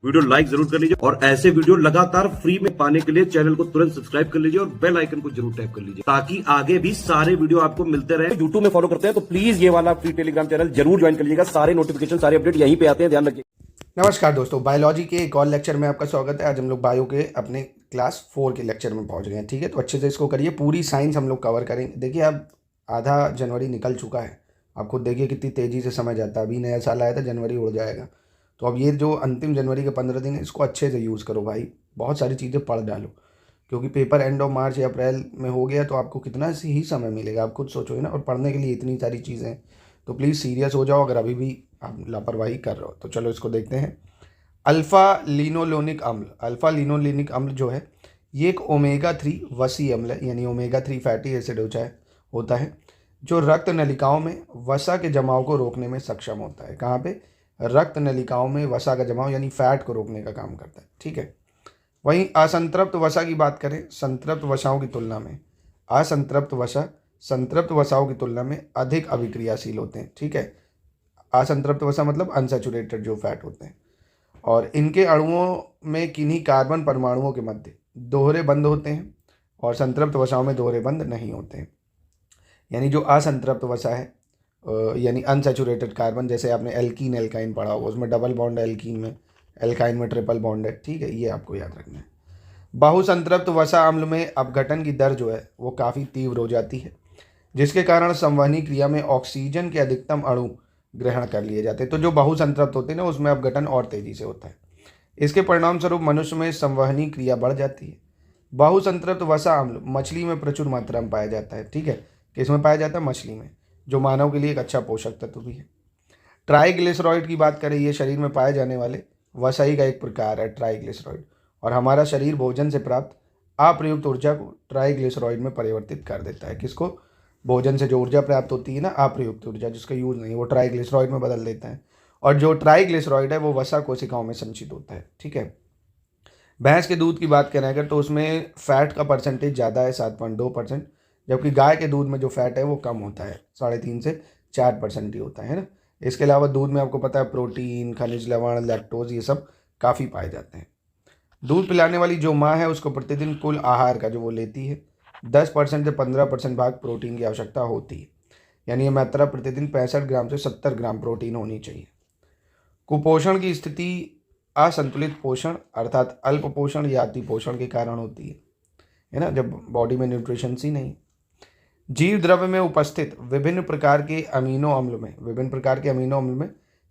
Video like जरूर कर लीजिए और ऐसे वीडियो लगातार फ्री में पाने के लिए चैनल को तुरंत सब्सक्राइब कर लीजिए और बेल आइकन को जरूर टैप कर लीजिए ताकि आगे भी सारे वीडियो आपको मिलते रहे। यूट्यूब में फॉलो करते हैं तो प्लीज ये वाला फ्री टेलीग्राम चैनल जरूर ज्वाइन कर लीजिएगा। सारे नोटिफिकेशन सारे अपडेट यहीं पे आते हैं, ध्यान रखिए। नमस्कार दोस्तों, बायोलॉजी के एक और लेक्चर में आपका स्वागत है। आज हम लोग बायो के अपने क्लास 4 के लेक्चर में पहुंच गए हैं। ठीक है, तो अच्छे से इसको करिए। पूरी साइंस हम लोग कवर करेंगे। देखिए, अब आधा जनवरी निकल चुका है। आप खुद देखिए कितनी तेज़ी से समय जाता है। अभी नया साल आया था, जनवरी उड़ जाएगा। तो अब ये जो अंतिम जनवरी के 15 दिन है, इसको अच्छे से यूज़ करो भाई। बहुत सारी चीज़ें पढ़ डालो, क्योंकि पेपर एंड ऑफ मार्च या अप्रैल में हो गया तो आपको कितना ही समय मिलेगा, आप खुद सोचो ना। और पढ़ने के लिए इतनी सारी चीज़ें हैं, तो प्लीज़ सीरियस हो जाओ अगर अभी भी आप लापरवाही कर रहे हो। तो चलो इसको देखते हैं। अल्फ़ा लिनोलेनिक अम्ल, अल्फ़ा लिनोलेनिक अम्ल जो है, ये एक ओमेगा 3 वसी अम्ल है, यानी ओमेगा 3 फैटी एसिड होता है जो रक्त नलिकाओं में वसा के जमाव को रोकने में सक्षम होता है। कहाँ पे? रक्त नलिकाओं में वसा का जमाव यानी फैट को रोकने का काम करता है। ठीक है। वहीं असंतृप्त वसा की बात करें, संतृप्त वसाओं की तुलना में असंतृप्त वसा संतृप्त वसाओं की तुलना में अधिक अभिक्रियाशील होते हैं। ठीक है। असंतृप्त वसा मतलब अनसैचुरेटेड जो फैट होते हैं, और इनके अणुओं में किन्हीं कार्बन परमाणुओं के मध्य दोहरे बंध होते हैं और संतृप्त वसाओं में दोहरे बंध नहीं होते हैं। यानी जो असंतृप्त वसा है यानी अनसैचुरेटेड कार्बन, जैसे आपने एल्कीन एल्काइन पढ़ा होगा, उसमें डबल बॉन्ड है एल्कीन में, एल्काइन में ट्रिपल बॉन्ड है। ठीक है, ये आपको याद रखना है। बहुसंतृप्त वसा अम्ल में अपघटन की दर जो है वो काफ़ी तीव्र हो जाती है, जिसके कारण संवहनी क्रिया में ऑक्सीजन के अधिकतम अणु ग्रहण कर लिए जाते हैं। तो जो बहुसंतृप्त होते हैं ना, उसमें अपघटन और तेज़ी से होता है। इसके परिणाम स्वरूप मनुष्य में संवहनी क्रिया बढ़ जाती है। बहुसंतृप्त वसा अम्ल मछली में प्रचुर मात्रा में पाया जाता है। ठीक है, किसमें पाया जाता है? मछली में, जो मानव के लिए एक अच्छा पोषक तत्व भी है। ट्राइग्लिसराइड की बात करें, ये शरीर में पाए जाने वाले वसाई का एक प्रकार है ट्राइग्लिसराइड, और हमारा शरीर भोजन से प्राप्त अप्रयुक्त ऊर्जा को ट्राइग्लिसराइड में परिवर्तित कर देता है। किसको? भोजन से जो ऊर्जा प्राप्त होती है ना, अप्रयुक्त ऊर्जा जिसका यूज़ नहीं, वो ट्राइग्लिसराइड में बदल देता है। और जो ट्राइग्लिसराइड है वो वसा कोशिकाओं में संचित होता है। ठीक है। भैंस के दूध की बात करें अगर, तो उसमें फैट का परसेंटेज ज़्यादा है, 7.2%, जबकि गाय के दूध में जो फैट है वो कम होता है, 3.5 से 4% ही होता है ना। इसके अलावा दूध में आपको पता है प्रोटीन, खनिज लवण, लैक्टोज, ये सब काफ़ी पाए जाते हैं। दूध पिलाने वाली जो माँ है उसको प्रतिदिन कुल आहार का जो वो लेती है 10% से 15% भाग प्रोटीन की आवश्यकता होती है। यानी ये मात्रा प्रतिदिन 65 ग्राम से 70 ग्राम प्रोटीन होनी चाहिए। कुपोषण की स्थिति असंतुलित पोषण अर्थात अल्प पोषण या अति पोषण के कारण होती है ना, जब बॉडी में न्यूट्रिशंस ही नहीं। जीव द्रव्य में उपस्थित विभिन्न प्रकार के अमीनो अम्ल में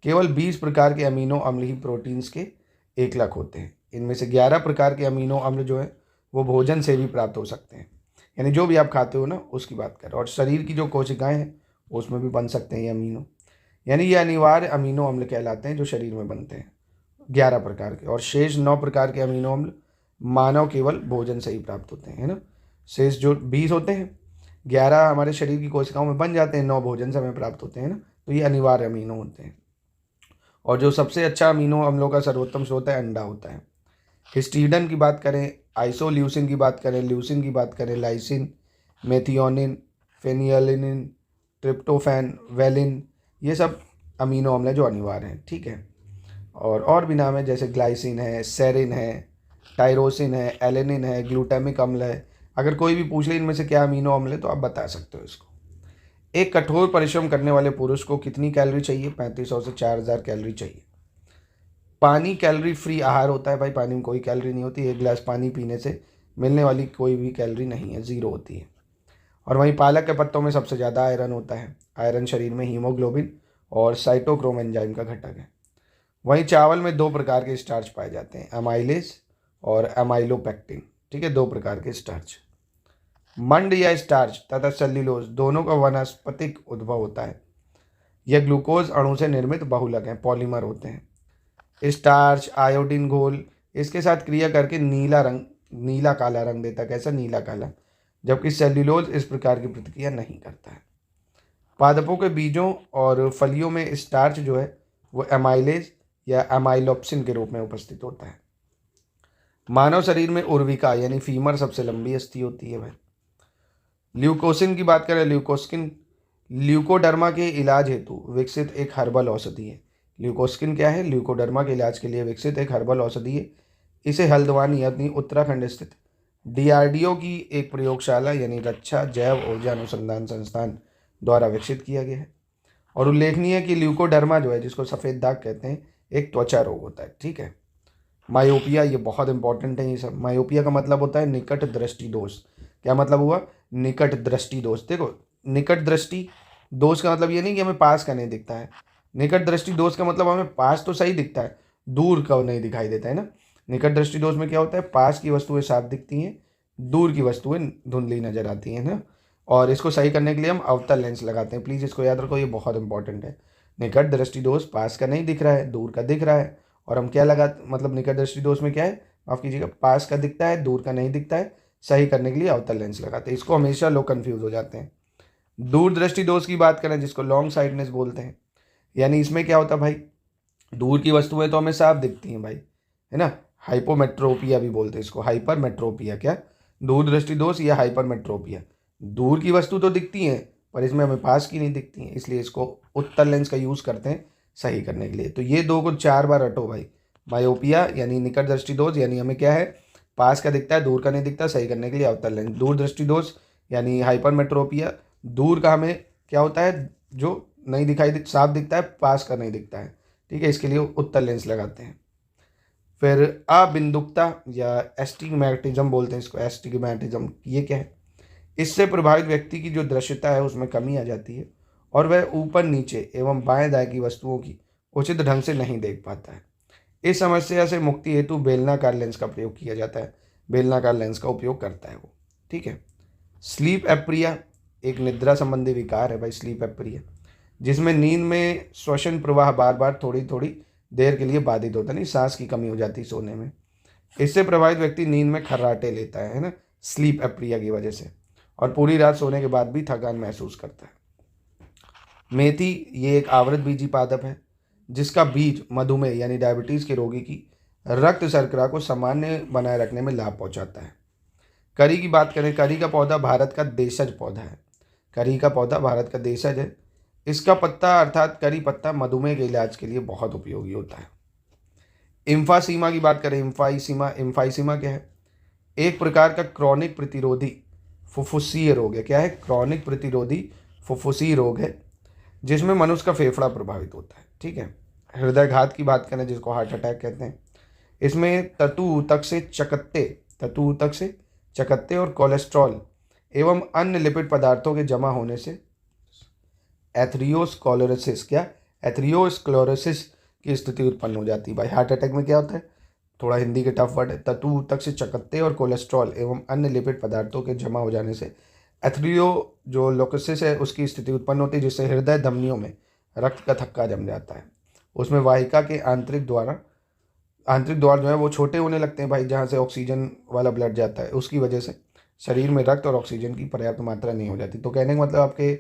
केवल 20 प्रकार के अमीनो अम्ल ही प्रोटीन्स के एकलक होते हैं। इनमें से 11 प्रकार के अमीनो अम्ल जो है वो भोजन से भी प्राप्त हो सकते हैं, यानी जो भी आप खाते हो ना उसकी बात करें। और शरीर की जो कोशिकाएं हैं उसमें भी बन सकते हैं ये अमीनो, यानी ये अनिवार्य अमीनो अम्ल कहलाते हैं जो शरीर में बनते हैं 11 प्रकार के। और शेष 9 प्रकार के अमीनो अम्ल मानव केवल भोजन से ही प्राप्त होते हैं, है ना। शेष जो 20 होते हैं, 11 हमारे शरीर की कोशिकाओं में बन जाते हैं, 9 भोजन से हमें प्राप्त होते हैं ना। तो ये अनिवार्य अमीनो होते हैं। और जो सबसे अच्छा अमीनो अम्लों का सर्वोत्तम स्रोत है अंडा होता है। हिस्टीडन की बात करें, आइसोल्यूसिन की बात करें, ल्यूसिन की बात करें, लाइसिन, मेथियोनिन, फेनियलिन, ट्रिप्टोफैन, वेलिन, ये सब अमीनो अम्ल जो अनिवार्य हैं। ठीक है। और भी नाम है, जैसे ग्लाइसिन है, सेरिन है, टायरोसिन है, एलेनिन है, ग्लूटामिक अम्ल है। अगर कोई भी पूछ ले इनमें से क्या अमीनो अम्ल है तो आप बता सकते हो इसको। एक कठोर परिश्रम करने वाले पुरुष को कितनी कैलोरी चाहिए? 3500 से 4000 कैलोरी चाहिए। पानी कैलोरी फ्री आहार होता है भाई, पानी में कोई कैलोरी नहीं होती। एक गिलास पानी पीने से मिलने वाली कोई भी कैलोरी नहीं है, ज़ीरो होती है। और वहीं पालक के पत्तों में सबसे ज़्यादा आयरन होता है। आयरन शरीर में हीमोग्लोबिन और साइटोक्रोम एंजाइम का घटक है। वहीं चावल में 2 प्रकार के स्टार्च पाए जाते हैं, अमाइलेज और अमाइलोपेक्टिन। ठीक है, 2 प्रकार के स्टार्च। मंड या स्टार्च तथा सेल्यूलोज दोनों का वनस्पतिक उद्भव होता है। यह ग्लूकोज अणु से निर्मित बहुलक हैं, पॉलीमर होते हैं। स्टार्च आयोडीन घोल इसके साथ क्रिया करके नीला काला रंग देता है। कैसा? नीला काला। जबकि सेल्यूलोज इस प्रकार की प्रतिक्रिया नहीं करता है। पादपों के बीजों और फलियों में स्टार्च जो है वो एमाइलेज या एमाइलोप्सिन के रूप में उपस्थित होता है। मानव शरीर में उर्विका यानी फीमर सबसे लंबी अस्थि होती है भाई। ल्यूकोसिन की बात करें, ल्यूकोडर्मा के इलाज हेतु विकसित एक हर्बल औषधि है। ल्यूकोस्किन क्या है? ल्यूकोडर्मा के इलाज के लिए विकसित एक हर्बल औषधि है। इसे हल्द्वानी यानी उत्तराखंड स्थित DRDO की एक प्रयोगशाला यानी रक्षा जैव ऊर्जा अनुसंधान संस्थान द्वारा विकसित किया गया है। और उल्लेखनीय है कि ल्यूकोडर्मा जो है, जिसको सफ़ेद दाग कहते हैं, एक त्वचा रोग होता है। ठीक है। मायोपिया, ये बहुत इंपॉर्टेंट है ये सब। मायोपिया का मतलब होता है निकट दृष्टि दोष। क्या मतलब हुआ? निकट दृष्टि दोष। देखो, निकट दृष्टि दोष का मतलब ये नहीं कि हमें पास का नहीं दिखता है। निकट दृष्टि दोष का मतलब हमें पास तो सही दिखता है, दूर का नहीं दिखाई देता है ना। निकट दृष्टि दोष में क्या होता है? पास की वस्तुएं साफ दिखती हैं, दूर की वस्तुएं धुंधली नजर आती हैं ना। और इसको सही करने के लिए हम अवतल लेंस लगाते हैं। प्लीज़ इसको याद रखो, ये बहुत इंपॉर्टेंट है। निकट दृष्टि दोष पास का नहीं दिख रहा है, दूर का दिख रहा है। और हम क्या मतलब निकट दृष्टि दोष में क्या है? माफ कीजिएगा, पास का दिखता है, दूर का नहीं दिखता है। सही करने के लिए अवतल लेंस लगाते हैं। इसको हमेशा लोग कंफ्यूज हो जाते हैं। दूर दृष्टि दोष की बात करें, जिसको लॉन्ग साइडनेस बोलते हैं, यानी इसमें क्या होता है भाई? दूर की वस्तुएं तो हमें साफ दिखती हैं भाई, है ना। हाइपोमेट्रोपिया भी बोलते हैं इसको, हाइपरमेट्रोपिया। क्या? दूर दृष्टि दोष या हाइपरमेट्रोपिया। दूर की वस्तु तो दिखती हैं, पर इसमें हमें पास की नहीं दिखती हैं, इसलिए इसको उत्तल लेंस का यूज़ करते हैं सही करने के लिए। तो ये दो को 4 बार रटो भाई। मायोपिया यानी निकट दृष्टि दोष, यानी हमें क्या है? पास का दिखता है, दूर का नहीं दिखता, सही करने के लिए अवतल लेंस। दूर दृष्टि दोष यानी हाइपरमेट्रोपिया, दूर का हमें क्या होता है? जो नहीं साफ दिखता है, पास का नहीं दिखता है। ठीक है, इसके लिए उत्तल लेंस लगाते हैं। फिर अबिंदुकता या एस्टिग्मैटिज्म बोलते हैं इसको, एस्टिग्मैटिज्म। ये क्या है? इससे प्रभावित व्यक्ति की जो दृश्यता है उसमें कमी आ जाती है और वह ऊपर नीचे एवं बाएं दाएं की वस्तुओं की उचित ढंग से नहीं देख पाता है। इस समस्या से मुक्ति हेतु बेलनाकार लेंस का प्रयोग किया जाता है। बेलनाकार लेंस का उपयोग करता है वो। ठीक है। स्लीप एप्रिया एक निद्रा संबंधी विकार है भाई, स्लीप एप्रिया, जिसमें नींद में श्वसन प्रवाह बार बार थोड़ी थोड़ी देर के लिए बाधित होता है, नहीं, सांस की कमी हो जाती है सोने में। इससे प्रभावित व्यक्ति नींद में खर्राटे लेता है ना, स्लीप एप्रिया की वजह से, और पूरी रात सोने के बाद भी थकान महसूस करता है। मेथी ये एक आवृत बीजी पादप है, जिसका बीज मधुमेह यानी डायबिटीज के रोगी की रक्त शर्करा को सामान्य बनाए रखने में लाभ पहुंचाता है। करी की बात करें, करी का पौधा भारत का देशज पौधा है। करी का पौधा भारत का देशज है। इसका पत्ता अर्थात करी पत्ता मधुमेह के इलाज के लिए बहुत उपयोगी होता है। इम्फासीमा की बात करें, इम्फाइसीमा क्या है? एक प्रकार का क्रॉनिक प्रतिरोधी फुफ्फुसीय रोग है। क्या है? क्रॉनिक प्रतिरोधी फुफ्फुसीय रोग है, जिसमें मनुष्य का फेफड़ा प्रभावित होता है। ठीक है। हृदयघात की बात करें, जिसको हार्ट अटैक कहते हैं, इसमें ततु ऊतक से चकत्ते और कोलेस्ट्रॉल एवं अन्य लिपिड पदार्थों के जमा होने से एथेरोस्क्लेरोसिस की स्थिति उत्पन्न हो जाती है भाई। हार्ट अटैक में क्या होता है? थोड़ा हिंदी के टफ वर्ड है। ततु ऊतक से चकत्ते और कोलेस्ट्रॉल एवं अन्य लिपिड पदार्थों के जमा हो जाने से एथेरोस्क्लेरोसिस है उसकी स्थिति उत्पन्न होती है, जिससे हृदय धमनियों में रक्त का थक्का जम जाता है। उसमें वाहिका के आंतरिक द्वार जो है वो छोटे होने लगते हैं भाई, जहाँ से ऑक्सीजन वाला ब्लड जाता है, उसकी वजह से शरीर में रक्त और ऑक्सीजन की पर्याप्त मात्रा नहीं हो जाती। तो कहने का मतलब आपके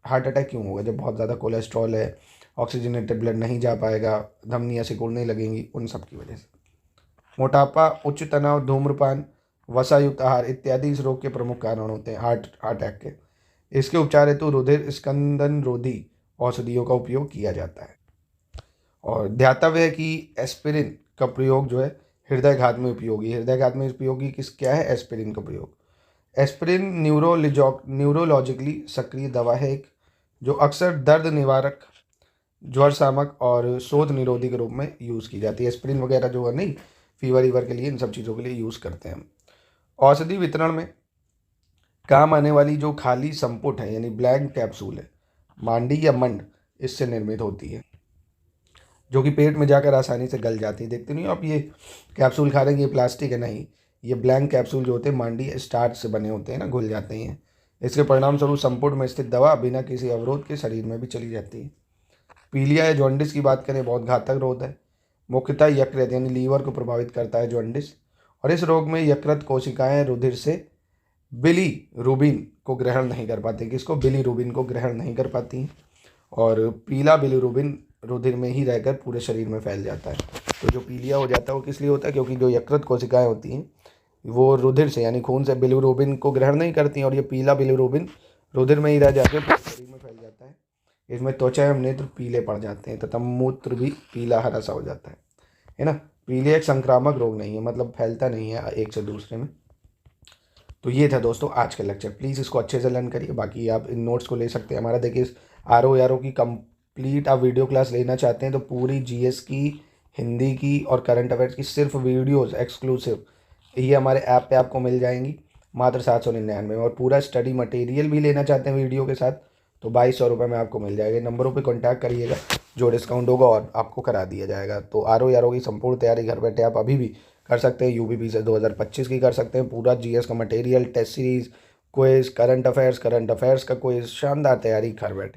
हार्ट अटैक क्यों होगा? जब बहुत ज़्यादा कोलेस्ट्रॉल है, ऑक्सीजनेटेड ब्लड नहीं जा पाएगा, धमनियाँ सिकुड़ने लगेंगी, उन सब की वजह से। मोटापा, उच्च तनाव, धूम्रपान, वसायुक्त आहार इत्यादि इस रोग के प्रमुख कारण होते हैं, हार्ट अटैक के। इसके उपचार हेतु रुधिर स्कंदन रोधी औषधियों का उपयोग किया जाता है। और ध्यातव्य है कि एस्पिरिन का प्रयोग जो है हृदयघात में उपयोगी। हृदयघात में उपयोगी क्या है? एस्पिरिन का प्रयोग। एस्पिरिन न्यूरोलॉजिकली सक्रिय दवा है एक, जो अक्सर दर्द निवारक, ज्वर शामक और शोथ निरोधी के रूप में यूज़ की जाती है। एस्पिरिन वगैरह जो है नहीं, फीवर के लिए, इन सब चीज़ों के लिए यूज़ करते हैं हम। औषधि वितरण में काम आने वाली जो खाली संपुट है यानी ब्लैंक कैप्सूल है, मांडी या मंड इससे निर्मित होती है, जो कि पेट में जाकर आसानी से गल जाती है। देखते नहीं आप ये कैप्सूल खा रहे हैं, ये प्लास्टिक है, नहीं, ये ब्लैंक कैप्सूल जो होते हैं मांडी स्टार्च से बने होते हैं ना, घुल जाते हैं। इसके परिणाम स्वरूप संपुट में स्थित दवा बिना किसी अवरोध के शरीर में भी चली जाती है। पीलिया या जॉन्डिस की बात करें, बहुत घातक रोग है। मुख्यतः यकृत यानी लीवर को प्रभावित करता है जॉन्डिस, और इस रोग में यकृत कोशिकाएं रुधिर से बिलीरुबिन को ग्रहण नहीं कर पाती। किसको? बिलीरुबिन को ग्रहण नहीं कर पाती हैं, और पीला बिलीरुबिन रुधिर में ही रहकर पूरे शरीर में फैल जाता है। तो जो पीलिया हो जाता है वो किस लिए होता है? क्योंकि जो यकृत कोशिकाएं होती हैं वो रुधिर से यानी खून से बिलीरुबिन को ग्रहण नहीं करती हैं, और ये पीला बिलीरुबिन रुधिर में ही रह जाकर पूरे शरीर में फैल जाता है। इसमें त्वचा एवं नेत्र पीले पड़ जाते हैं तथा मूत्र भी पीला हरा सा हो जाता है ना। पीलिया एक संक्रामक रोग नहीं है, मतलब फैलता नहीं है एक से दूसरे में। तो ये था दोस्तों आज का लेक्चर। प्लीज़ इसको अच्छे से लर्न करिए। बाकी आप इन नोट्स को ले सकते हैं। हमारा देखिए RO की कंप्लीट आप वीडियो क्लास लेना चाहते हैं तो पूरी GS की, हिंदी की और करंट अफेयर्स की सिर्फ वीडियोज़ एक्सक्लूसिव ये हमारे ऐप पे आपको मिल जाएंगी मात्र 799 में। और पूरा स्टडी मटेरियल भी लेना चाहते हैं वीडियो के साथ तो 2200 रुपये में आपको मिल जाएगा। नंबरों पे कांटेक्ट करिएगा, जो डिस्काउंट होगा और आपको करा दिया जाएगा। तो RO की संपूर्ण तैयारी घर बैठे आप अभी भी कर सकते हैं। UPP से 2025 की कर सकते हैं। पूरा GS का material, test series, quiz, current affairs का क्विज, शानदार तैयारी घर बैठे।